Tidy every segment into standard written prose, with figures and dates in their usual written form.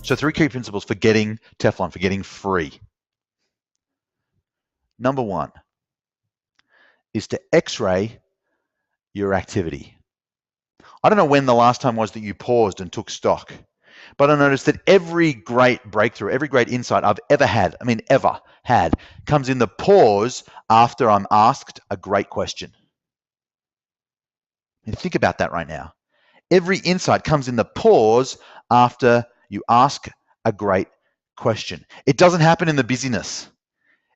So 3 key principles for getting Teflon, for getting free. Number 1 is to x-ray your activity. I don't know when the last time was that you paused and took stock, but I noticed that every great breakthrough, every great insight I've ever had, comes in the pause after I'm asked a great question. And think about that right now. Every insight comes in the pause after you ask a great question. It doesn't happen in the busyness.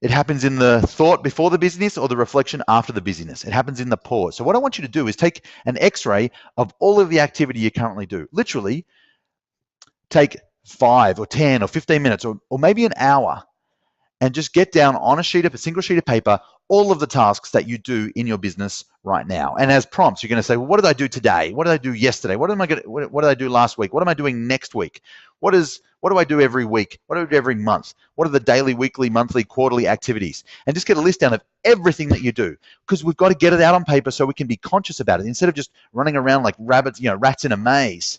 It happens in the thought before the busyness or the reflection after the busyness. It happens in the pause. So what I want you to do is take an x-ray of all of the activity you currently do. Literally, take 5 or 10 or 15 minutes or maybe an hour and just get down on a single sheet of paper, all of the tasks that you do in your business right now. And as prompts, you're going to say, well, what did I do today? What did I do yesterday? What did I do last week? What am I doing next week? What do I do every week? What do I do every month? What are the daily, weekly, monthly, quarterly activities? And just get a list down of everything that you do, because we've got to get it out on paper so we can be conscious about it instead of just running around like rats in a maze.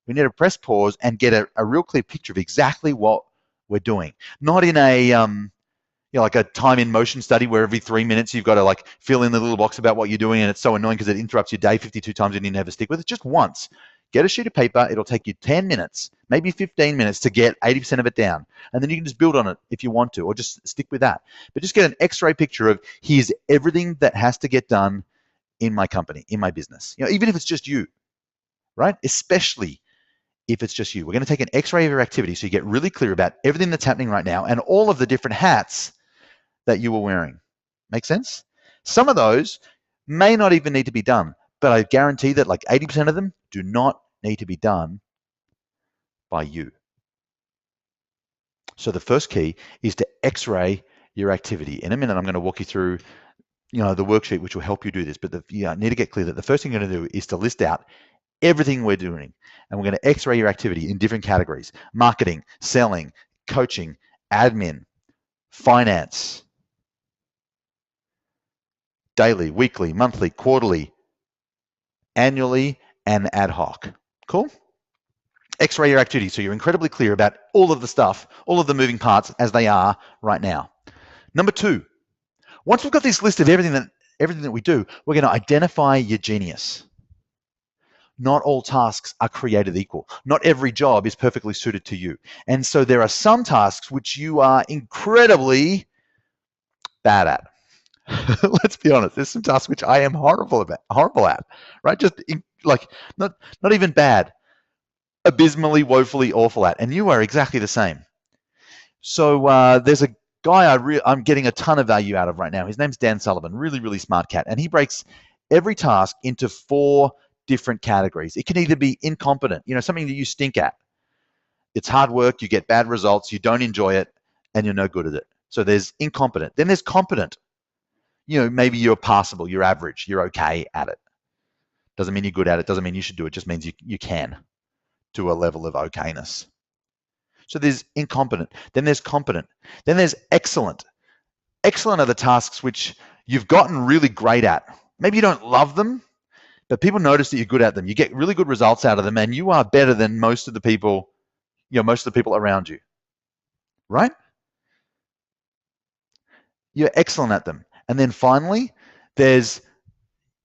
We need to press pause and get a real clear picture of exactly what we're doing, not in a like a time in motion study where every 3 minutes you've got to like fill in the little box about what you're doing, and it's so annoying because it interrupts your day 52 times and you never stick with it. Just once. Get a sheet of paper. It'll take you 10 minutes, maybe 15 minutes to get 80% of it down. And then you can just build on it if you want to, or just stick with that. But just get an x-ray picture of here's everything that has to get done in my company, in my business. Even if it's just you, right? Especially if it's just you. We're going to take an x-ray of your activity so you get really clear about everything that's happening right now and all of the different hats that you were wearing. Make sense? Some of those may not even need to be done, but I guarantee that like 80% of them do not need to be done by you. So the first key is to x-ray your activity. In a minute, I'm going to walk you through the worksheet, which will help you do this. But you need to get clear that the first thing you're going to do is to list out everything we're doing. And we're going to x-ray your activity in different categories: marketing, selling, coaching, admin, finance, daily, weekly, monthly, quarterly, annually, and ad hoc. Cool? X-ray your activity so you're incredibly clear about all of the stuff, all of the moving parts as they are right now. Number 2, once we've got this list of everything that we do, we're going to identify your genius. Not all tasks are created equal. Not every job is perfectly suited to you. And so there are some tasks which you are incredibly bad at. Let's be honest. There's some tasks which I am horrible at, right? Just not even bad, abysmally, woefully awful at. And you are exactly the same. So there's a guy I'm getting a ton of value out of right now. His name's Dan Sullivan, really, really smart cat. And he breaks every task into 4 different categories. It can either be incompetent, something that you stink at. It's hard work, you get bad results, you don't enjoy it, and you're no good at it. So there's incompetent. Then there's competent. Maybe you're passable, you're average, you're okay at it. Doesn't mean you're good at it, doesn't mean you should do it, just means you can to a level of okayness. So there's incompetent. Then there's competent. Then there's excellent. Excellent are the tasks which you've gotten really great at. Maybe you don't love them, but people notice that you're good at them. You get really good results out of them, and you are better than most of the people around you, right? You're excellent at them. And then finally, there's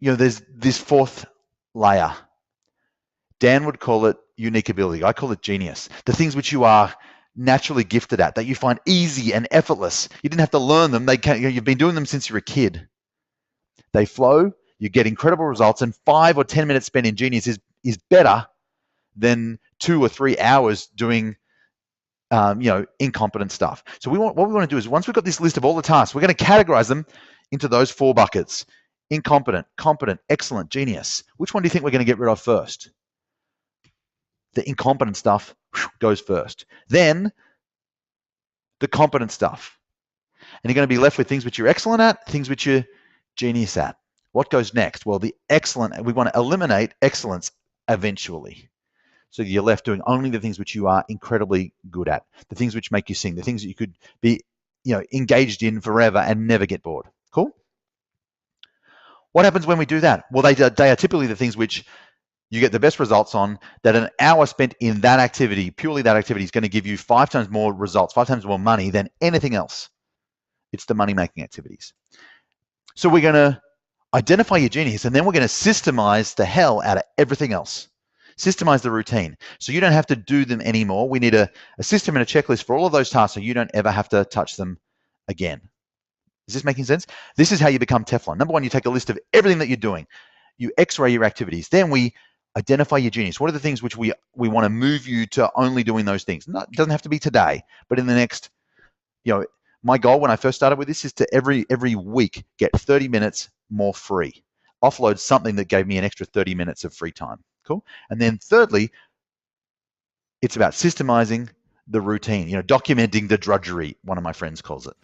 this 4th layer. Dan would call it unique ability. I call it genius. The things which you are naturally gifted at, that you find easy and effortless. You didn't have to learn them. You've been doing them since you're a kid. They flow. You get incredible results, and 5 or 10 minutes spent in genius is better than 2 or 3 hours doing incompetent stuff. So what we want to do is, once we've got this list of all the tasks, we're going to categorize them into those 4 buckets: incompetent, competent, excellent, genius. Which one do you think we're going to get rid of first? The incompetent stuff goes first. Then the competent stuff. And you're going to be left with things which you're excellent at, things which you're genius at. What goes next? Well, the excellent, we want to eliminate excellence eventually. So you're left doing only the things which you are incredibly good at, the things which make you sing, the things that you could be engaged in forever and never get bored. Cool? What happens when we do that? Well, they are typically the things which you get the best results on, that an hour spent in that activity, purely that activity, is going to give you 5 times more results, 5 times more money than anything else. It's the money-making activities. So we're going to identify your genius, and then we're going to systemize the hell out of everything else. Systemize the routine. So you don't have to do them anymore. We need a system and a checklist for all of those tasks so you don't ever have to touch them again. Is this making sense? This is how you become Teflon. Number one, you take a list of everything that you're doing. You x-ray your activities. Then we identify your genius. What are the things which we want to move you to only doing those things? It doesn't have to be today, but in the next, my goal when I first started with this is to every week get 30 minutes more free. Offload something that gave me an extra 30 minutes of free time. Cool. And then thirdly, it's about systemizing the routine, documenting the drudgery, one of my friends calls it.